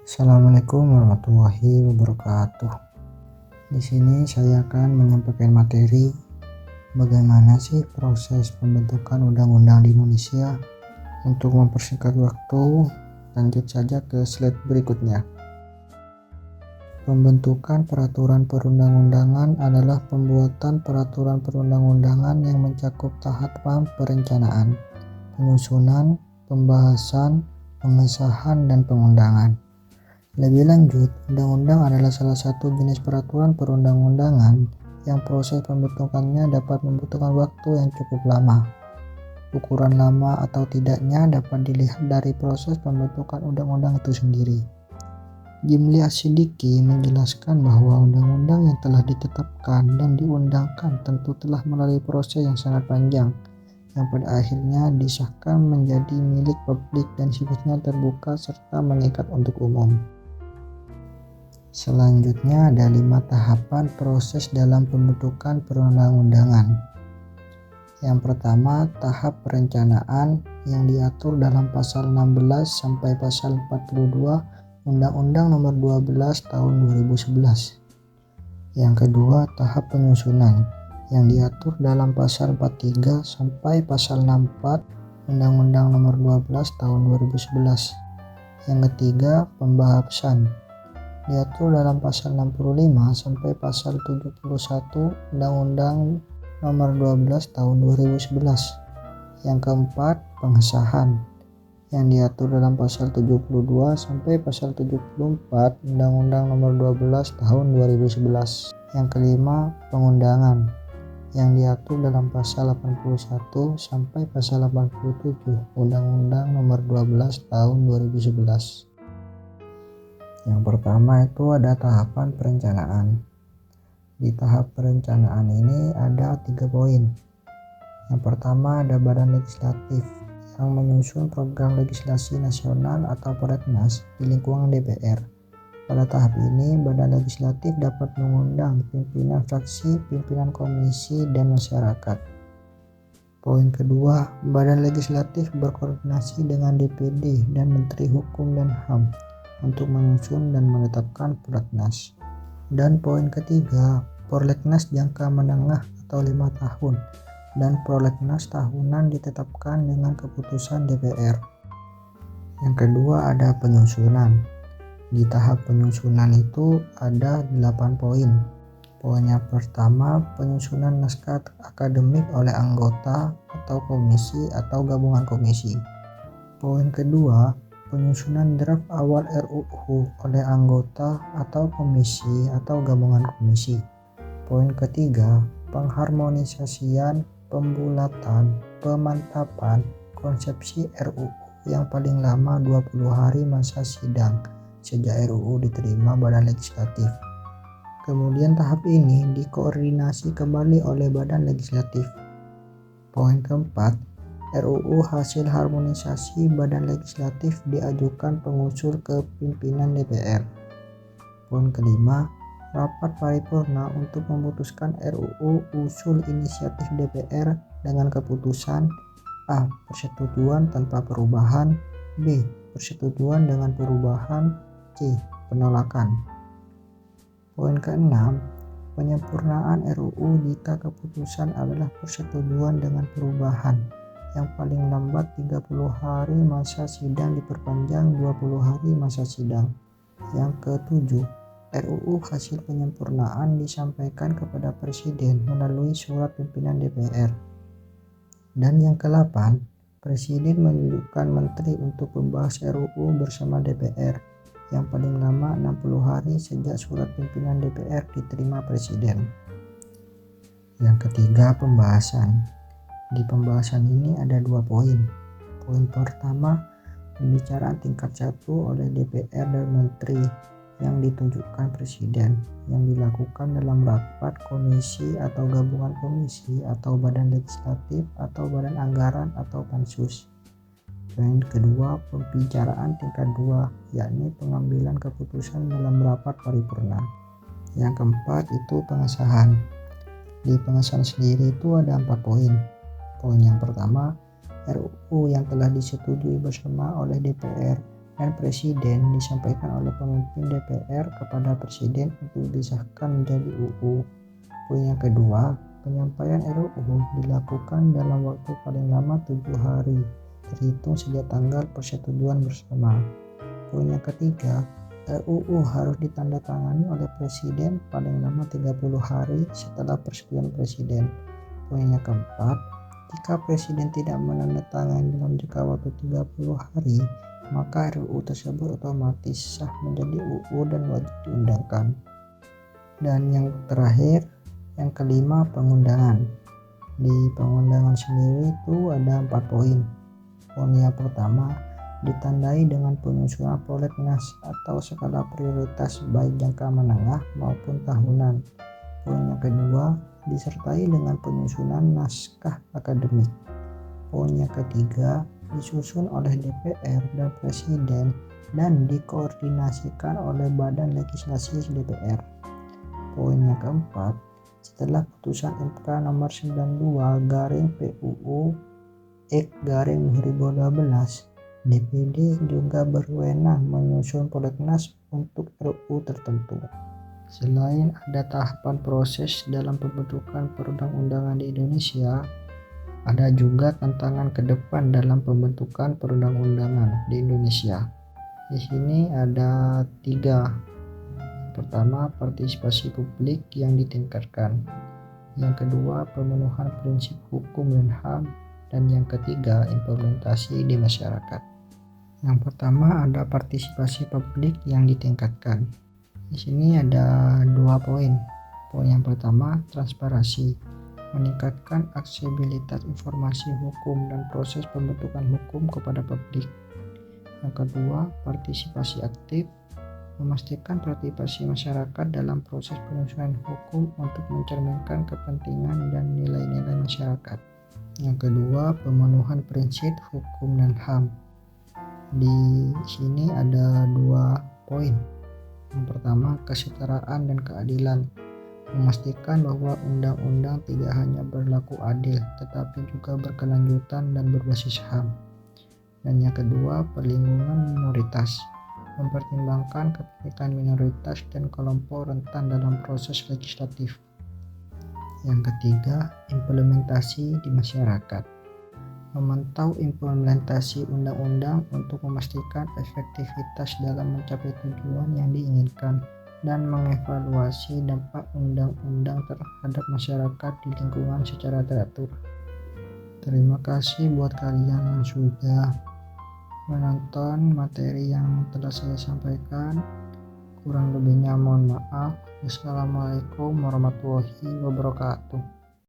Assalamualaikum warahmatullahi wabarakatuh. Di sini saya akan menyampaikan materi bagaimana sih proses pembentukan undang-undang di Indonesia. Untuk mempersingkat waktu, lanjut saja ke slide berikutnya. Pembentukan peraturan perundang-undangan adalah pembuatan peraturan perundang-undangan yang mencakup tahapan perencanaan, penyusunan, pembahasan, pengesahan, dan pengundangan. Lebih lanjut, undang-undang adalah salah satu jenis peraturan perundang-undangan yang proses pembentukannya dapat membutuhkan waktu yang cukup lama. Ukuran lama atau tidaknya dapat dilihat dari proses pembentukan undang-undang itu sendiri. Jimli Asidiki menjelaskan bahwa undang-undang yang telah ditetapkan dan diundangkan tentu telah melalui proses yang sangat panjang, yang pada akhirnya disahkan menjadi milik publik dan sifatnya terbuka serta mengikat untuk umum. Selanjutnya ada 5 tahapan proses dalam pembentukan perundang-undangan. Yang pertama, tahap perencanaan yang diatur dalam pasal 16 sampai pasal 42 Undang-Undang Nomor 12 Tahun 2011. Yang kedua, tahap penyusunan yang diatur dalam pasal 43 sampai pasal 64 Undang-Undang Nomor 12 Tahun 2011. Yang ketiga, pembahasan diatur dalam pasal 65 sampai pasal 71 Undang-Undang Nomor 12 Tahun 2011. Yang keempat, pengesahan yang diatur dalam pasal 72 sampai pasal 74 Undang-Undang Nomor 12 Tahun 2011. Yang kelima, pengundangan yang diatur dalam pasal 81 sampai pasal 87 Undang-Undang Nomor 12 Tahun 2011. Yang pertama itu ada tahapan perencanaan. Di tahap perencanaan ini ada 3 poin. Yang pertama ada badan legislatif yang menyusun program legislasi nasional atau prolegnas di lingkungan DPR. Pada tahap ini, badan legislatif dapat mengundang pimpinan fraksi, pimpinan komisi, dan masyarakat. Poin kedua, badan legislatif berkoordinasi dengan DPD dan Menteri Hukum dan HAM untuk menyusun dan menetapkan prolegnas. Dan poin ketiga, prolegnas jangka menengah atau 5 tahun dan prolegnas tahunan ditetapkan dengan keputusan DPR. Yang kedua ada penyusunan. Di tahap penyusunan itu ada 8 poin. Poin yang pertama, penyusunan naskah akademik oleh anggota atau komisi atau gabungan komisi. Poin kedua, penyusunan draft awal RUU oleh anggota atau komisi atau gabungan komisi. Poin ketiga, pengharmonisasian, pembulatan, pemantapan konsepsi RUU yang paling lama 20 hari masa sidang sejak RUU diterima Badan Legislatif. Kemudian tahap ini dikoordinasi kembali oleh Badan Legislatif. Poin keempat, RUU hasil harmonisasi Badan Legislatif diajukan pengusul ke pimpinan DPR. Poin kelima, rapat paripurna untuk memutuskan RUU usul inisiatif DPR dengan keputusan A. Persetujuan tanpa perubahan, B. Persetujuan dengan perubahan, C. Penolakan. Poin keenam, penyempurnaan RUU jika keputusan adalah persetujuan dengan perubahan yang paling lambat 30 hari masa sidang diperpanjang 20 hari masa sidang. Yang ketujuh, RUU hasil penyempurnaan disampaikan kepada Presiden melalui surat pimpinan DPR. Dan yang ke-8, Presiden menunjukkan Menteri untuk membahas RUU bersama DPR yang paling lama 60 hari sejak surat pimpinan DPR diterima Presiden. Yang ketiga, pembahasan. Di pembahasan ini ada 2 poin. Poin pertama, pembicaraan tingkat 1 oleh DPR dan Menteri yang ditunjukkan Presiden yang dilakukan dalam rapat komisi atau gabungan komisi atau badan legislatif atau badan anggaran atau pansus. Poin kedua, pembicaraan tingkat 2 yakni pengambilan keputusan dalam rapat paripurna. Yang keempat itu pengesahan. Di pengesahan sendiri itu ada 4 poin. Poin yang pertama, RUU yang telah disetujui bersama oleh DPR dan Presiden disampaikan oleh pemimpin DPR kepada Presiden untuk disahkan menjadi UU. Poin yang kedua, penyampaian RUU dilakukan dalam waktu paling lama 7 hari, terhitung sejak tanggal persetujuan bersama. Poin yang ketiga, RUU harus ditandatangani oleh Presiden paling lama 30 hari setelah persetujuan Presiden. Poin yang keempat, jika Presiden tidak menandatangani dalam jangka waktu 30 hari, maka RUU tersebut otomatis sah menjadi UU dan wajib diundangkan. Dan yang terakhir, yang kelima, pengundangan. Di pengundangan sendiri itu ada 4 poin. Poin yang pertama, ditandai dengan penyusunan prolegnas atau skala prioritas baik jangka menengah maupun tahunan. Poin yang kedua, disertai dengan penyusunan naskah akademik. Poin yang ketiga, disusun oleh DPR dan Presiden dan dikoordinasikan oleh Badan Legislasi DPR. Poin yang keempat, setelah putusan MK nomor 92/PUU/2012, DPD juga berwenang menyusun prolegnas untuk RUU tertentu. Selain ada tahapan proses dalam pembentukan perundang-undangan di Indonesia, ada juga tantangan ke depan dalam pembentukan perundang-undangan di Indonesia. Di sini ada 3. Pertama, partisipasi publik yang ditingkatkan. Yang kedua, pemenuhan prinsip hukum dan HAM. Dan yang ketiga, implementasi di masyarakat. Yang pertama ada partisipasi publik yang ditingkatkan. Di sini ada 2 poin. Poin yang pertama, transparansi. Meningkatkan aksesibilitas informasi hukum dan proses pembentukan hukum kepada publik. Yang kedua, partisipasi aktif. Memastikan partisipasi masyarakat dalam proses penyusunan hukum untuk mencerminkan kepentingan dan nilai-nilai masyarakat. Yang kedua, pemenuhan prinsip hukum dan HAM. Di sini ada 2 poin. Yang pertama, kesetaraan dan keadilan. Memastikan bahwa undang-undang tidak hanya berlaku adil, tetapi juga berkelanjutan dan berbasis HAM. Dan yang kedua, perlindungan minoritas. Mempertimbangkan kepentingan minoritas dan kelompok rentan dalam proses legislatif. Yang ketiga, implementasi di masyarakat. Memantau implementasi undang-undang untuk memastikan efektivitas dalam mencapai tujuan yang diinginkan dan mengevaluasi dampak undang-undang terhadap masyarakat di lingkungan secara teratur. Terima kasih buat kalian yang sudah menonton materi yang telah saya sampaikan. Kurang lebihnya mohon maaf. Wassalamualaikum warahmatullahi wabarakatuh.